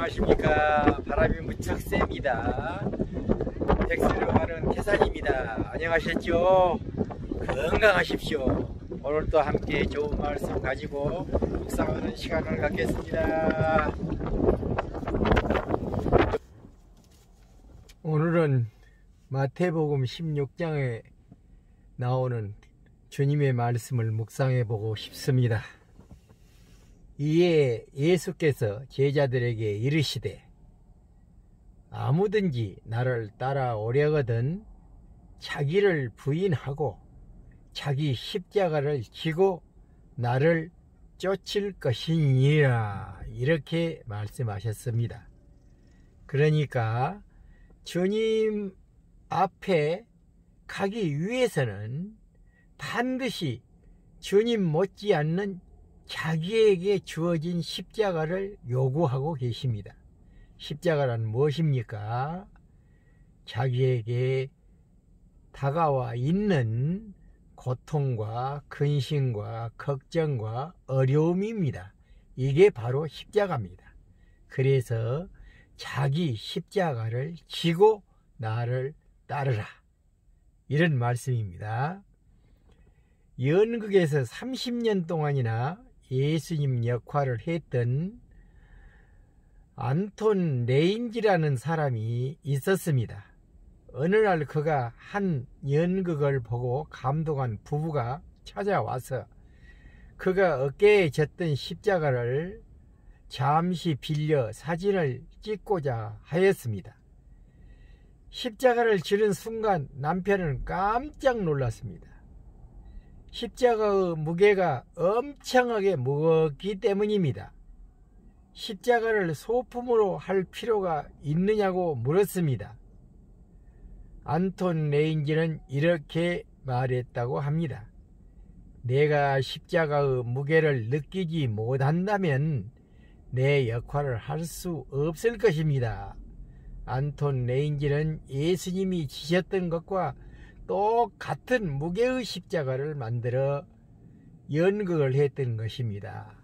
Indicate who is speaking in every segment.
Speaker 1: 안녕하십니까. 바람이 무척 셉니다. 백수로 가는 태산입니다. 안녕하셨죠? 건강하십시오. 오늘도 함께 좋은 말씀 가지고 묵상하는 시간을 갖겠습니다. 오늘은 마태복음 16장에 나오는 주님의 말씀을 묵상해 보고 싶습니다. 이에 예수께서 제자들에게 이르시되 아무든지 나를 따라오려거든 자기를 부인하고 자기 십자가를 지고 나를 쫓을 것이니라, 이렇게 말씀하셨습니다. 그러니까 주님 앞에 가기 위해서는 반드시 주님 못지않는 자기에게 주어진 십자가를 요구하고 계십니다. 십자가란 무엇입니까? 자기에게 다가와 있는 고통과 근심과 걱정과 어려움입니다. 이게 바로 십자가입니다. 그래서 자기 십자가를 지고 나를 따르라, 이런 말씀입니다. 연극에서 30년 동안이나 예수님 역할을 했던 안톤 레인지라는 사람이 있었습니다. 어느 날 그가 한 연극을 보고 감동한 부부가 찾아와서 그가 어깨에 졌던 십자가를 잠시 빌려 사진을 찍고자 하였습니다. 십자가를 지른 순간 남편은 깜짝 놀랐습니다. 십자가의 무게가 엄청나게 무겁기 때문입니다. 십자가를 소품으로 할 필요가 있느냐고 물었습니다. 안톤 레인지는 이렇게 말했다고 합니다. 내가 십자가의 무게를 느끼지 못한다면 내 역할을 할 수 없을 것입니다. 안톤 레인지는 예수님이 지셨던 것과 똑같은 무게의 십자가를 만들어 연극을 했던 것입니다.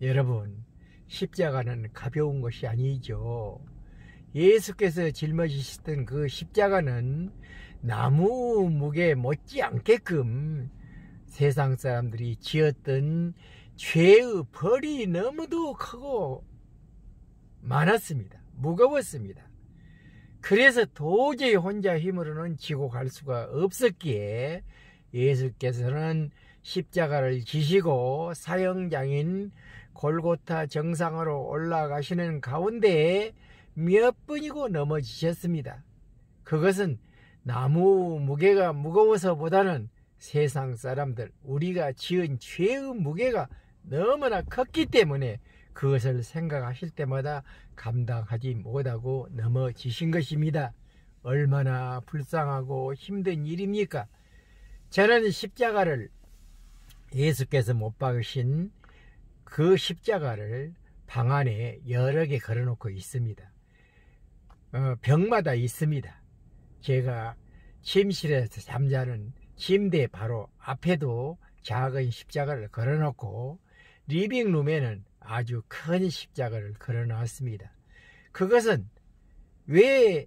Speaker 1: 여러분, 십자가는 가벼운 것이 아니죠. 예수께서 짊어지셨던 그 십자가는 나무 무게 못지않게끔 세상 사람들이 지었던 죄의 벌이 너무도 크고 많았습니다. 무거웠습니다. 그래서 도저히 혼자 힘으로는 지고 갈 수가 없었기에 예수께서는 십자가를 지시고 사형장인 골고타 정상으로 올라가시는 가운데 몇 번이고 넘어지셨습니다. 그것은 나무 무게가 무거워서보다는 세상 사람들, 우리가 지은 죄의 무게가 너무나 컸기 때문에 그것을 생각하실 때마다 감당하지 못하고 넘어지신 것입니다. 얼마나 불쌍하고 힘든 일입니까? 저는 십자가를, 예수께서 못 박으신 그 십자가를 방 안에 여러 개 걸어놓고 있습니다. 벽마다 있습니다. 제가 침실에서 잠자는 침대 바로 앞에도 작은 십자가를 걸어놓고 리빙룸에는 아주 큰 십자가를 걸어놨습니다. 그것은 왜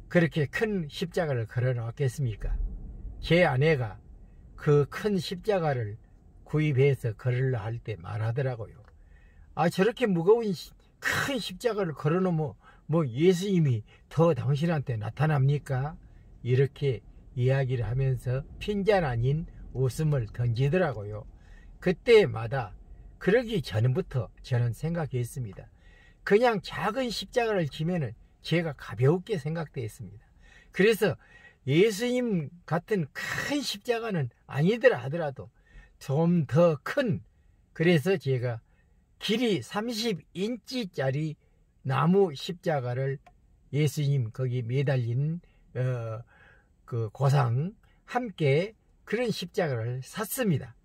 Speaker 1: 그렇게 큰 십자가를 걸어놨겠습니까? 제 아내가 그 큰 십자가를 구입해서 걸으려 할 때 말하더라고요. 저렇게 무거운 큰 십자가를 걸어놓으면 뭐 예수님이 더 당신한테 나타납니까? 이렇게 이야기를 하면서 핀잔 아닌 웃음을 던지더라고요. 그때마다 그러기 전부터 저는 생각했습니다. 그냥 작은 십자가를 지면은 제가 가볍게 생각되었습니다. 그래서 예수님 같은 큰 십자가는 아니더라 하더라도 좀 더 큰, 그래서 제가 길이 30인치짜리 나무 십자가를 예수님 거기 매달린 그 고상 함께 그런 십자가를 샀습니다.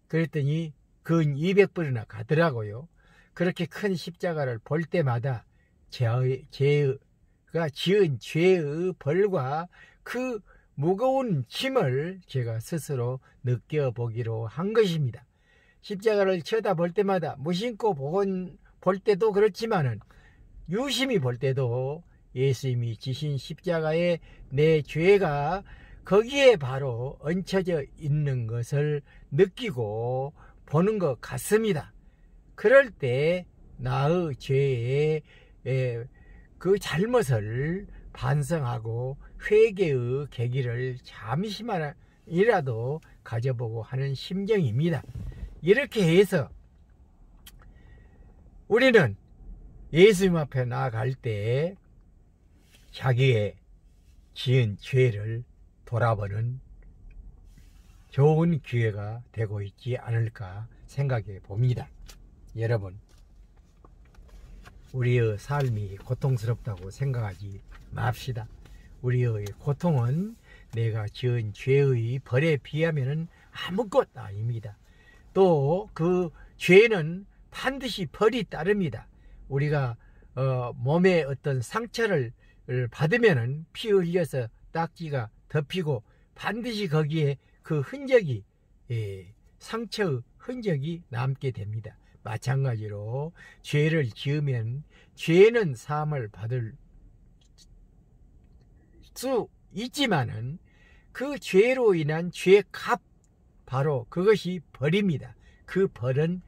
Speaker 1: 그랬더니 근 200불이나 가더라고요. 그렇게 큰 십자가를 볼 때마다 제가 지은 죄의 벌과 그 무거운 짐을 제가 스스로 느껴보기로 한 것입니다. 십자가를 쳐다볼 때마다 무심코 볼 때도 그렇지만은 유심히 볼 때도 예수님이 지신 십자가에 내 죄가 거기에 바로 얹혀져 있는 것을 느끼고 보는 것 같습니다. 그럴 때 나의 죄의 그 잘못을 반성하고 회개의 계기를 잠시만이라도 가져보고 하는 심정입니다. 이렇게 해서 우리는 예수님 앞에 나아갈 때 자기의 지은 죄를 돌아보는 좋은 기회가 되고 있지 않을까 생각해 봅니다. 여러분, 우리의 삶이 고통스럽다고 생각하지 맙시다. 우리의 고통은 내가 지은 죄의 벌에 비하면 아무것 아닙니다. 또 그 죄는 반드시 벌이 따릅니다. 우리가 몸에 어떤 상처를 받으면 피 흘려서 딱지가 덮이고 반드시 거기에 그 흔적이 상처의 흔적이 남게 됩니다. 마찬가지로 죄를 지으면 죄는 사함을 받을 수 있지만은 그 죄로 인한 죄값, 바로 그것이 벌입니다. 그 벌은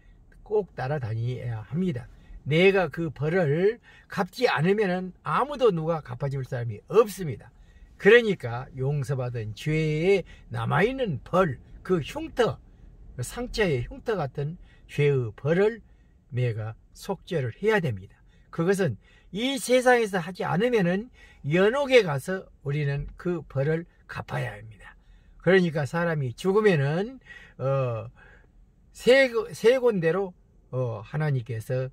Speaker 1: 꼭 따라다녀야 합니다. 내가 그 벌을 갚지 않으면 아무도 누가 갚아줄 사람이 없습니다. 그러니까 용서받은 죄에 남아있는 벌, 그 흉터, 상처의 흉터 같은 죄의 벌을 내가 속죄를 해야 됩니다. 그것은 이 세상에서 하지 않으면은 연옥에 가서 우리는 그 벌을 갚아야 합니다. 그러니까 사람이 죽으면은 세 군데로 하나님께서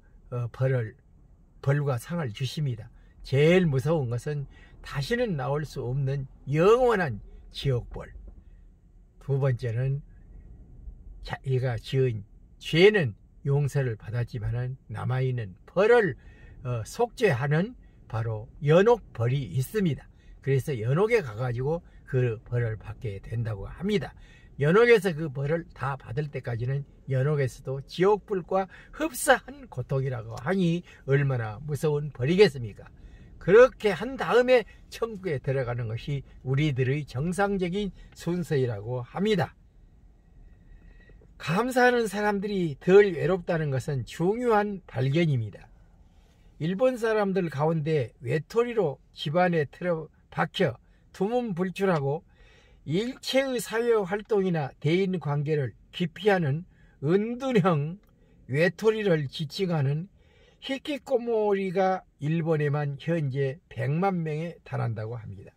Speaker 1: 벌과 상을 주십니다. 제일 무서운 것은 다시는 나올 수 없는 영원한 지옥벌. 두 번째는 자기가 지은 죄는 용서를 받았지만 남아있는 벌을 속죄하는 바로 연옥벌이 있습니다. 그래서 연옥에 가가지고 그 벌을 받게 된다고 합니다. 연옥에서 그 벌을 다 받을 때까지는 연옥에서도 지옥불과 흡사한 고통이라고 하니 얼마나 무서운 벌이겠습니까? 그렇게 한 다음에 천국에 들어가는 것이 우리들의 정상적인 순서이라고 합니다. 감사하는 사람들이 덜 외롭다는 것은 중요한 발견입니다. 일본 사람들 가운데 외톨이로 집안에 틀어박혀 두문불출하고 일체의 사회활동이나 대인관계를 기피하는 은둔형 외톨이를 지칭하는 히키코모리가 일본에만 현재 100만 명에 달한다고 합니다.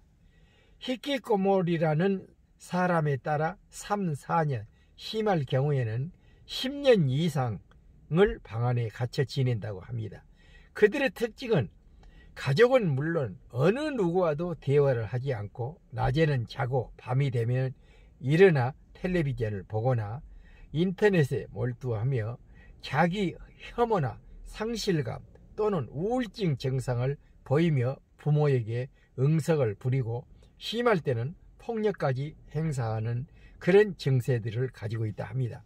Speaker 1: 히키코모리라는 사람에 따라 3, 4년, 심할 경우에는 10년 이상을 방 안에 갇혀 지낸다고 합니다. 그들의 특징은 가족은 물론 어느 누구와도 대화를 하지 않고 낮에는 자고 밤이 되면 일어나 텔레비전을 보거나 인터넷에 몰두하며 자기 혐오나 상실감 또는 우울증 증상을 보이며 부모에게 응석을 부리고 심할 때는 폭력까지 행사하는 그런 증세들을 가지고 있다 합니다.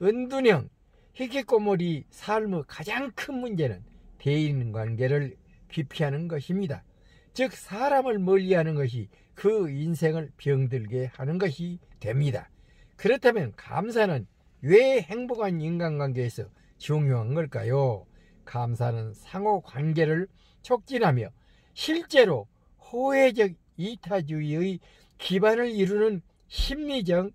Speaker 1: 은둔형 히키코모리 삶의 가장 큰 문제는 대인관계를 기피하는 것입니다. 즉 사람을 멀리하는 것이 그 인생을 병들게 하는 것이 됩니다. 그렇다면 감사는 왜 행복한 인간관계에서 중요한 걸까요? 감사는 상호관계를 촉진하며 실제로 호혜적 이타주의의 기반을 이루는 심리적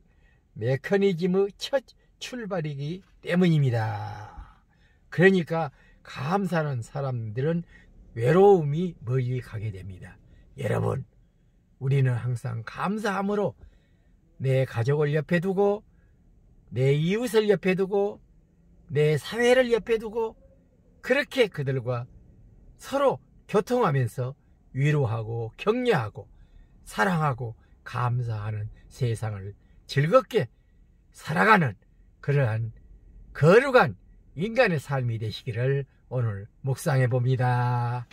Speaker 1: 메커니즘의 첫 출발이기 때문입니다. 그러니까 감사하는 사람들은 외로움이 멀리 가게 됩니다. 여러분, 우리는 항상 감사함으로 내 가족을 옆에 두고 내 이웃을 옆에 두고 내 사회를 옆에 두고 그렇게 그들과 서로 교통하면서 위로하고 격려하고 사랑하고 감사하는 세상을 즐겁게 살아가는 그러한 거룩한 인간의 삶이 되시기를 오늘 묵상해 봅니다.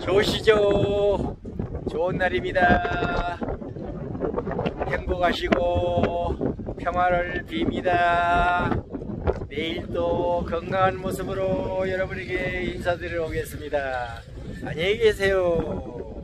Speaker 1: 좋으시죠? 좋은 날입니다. 행복하시고 평화를 빕니다. 내일 또 건강한 모습으로 여러분에게 인사드리러 오겠습니다. 안녕히 계세요.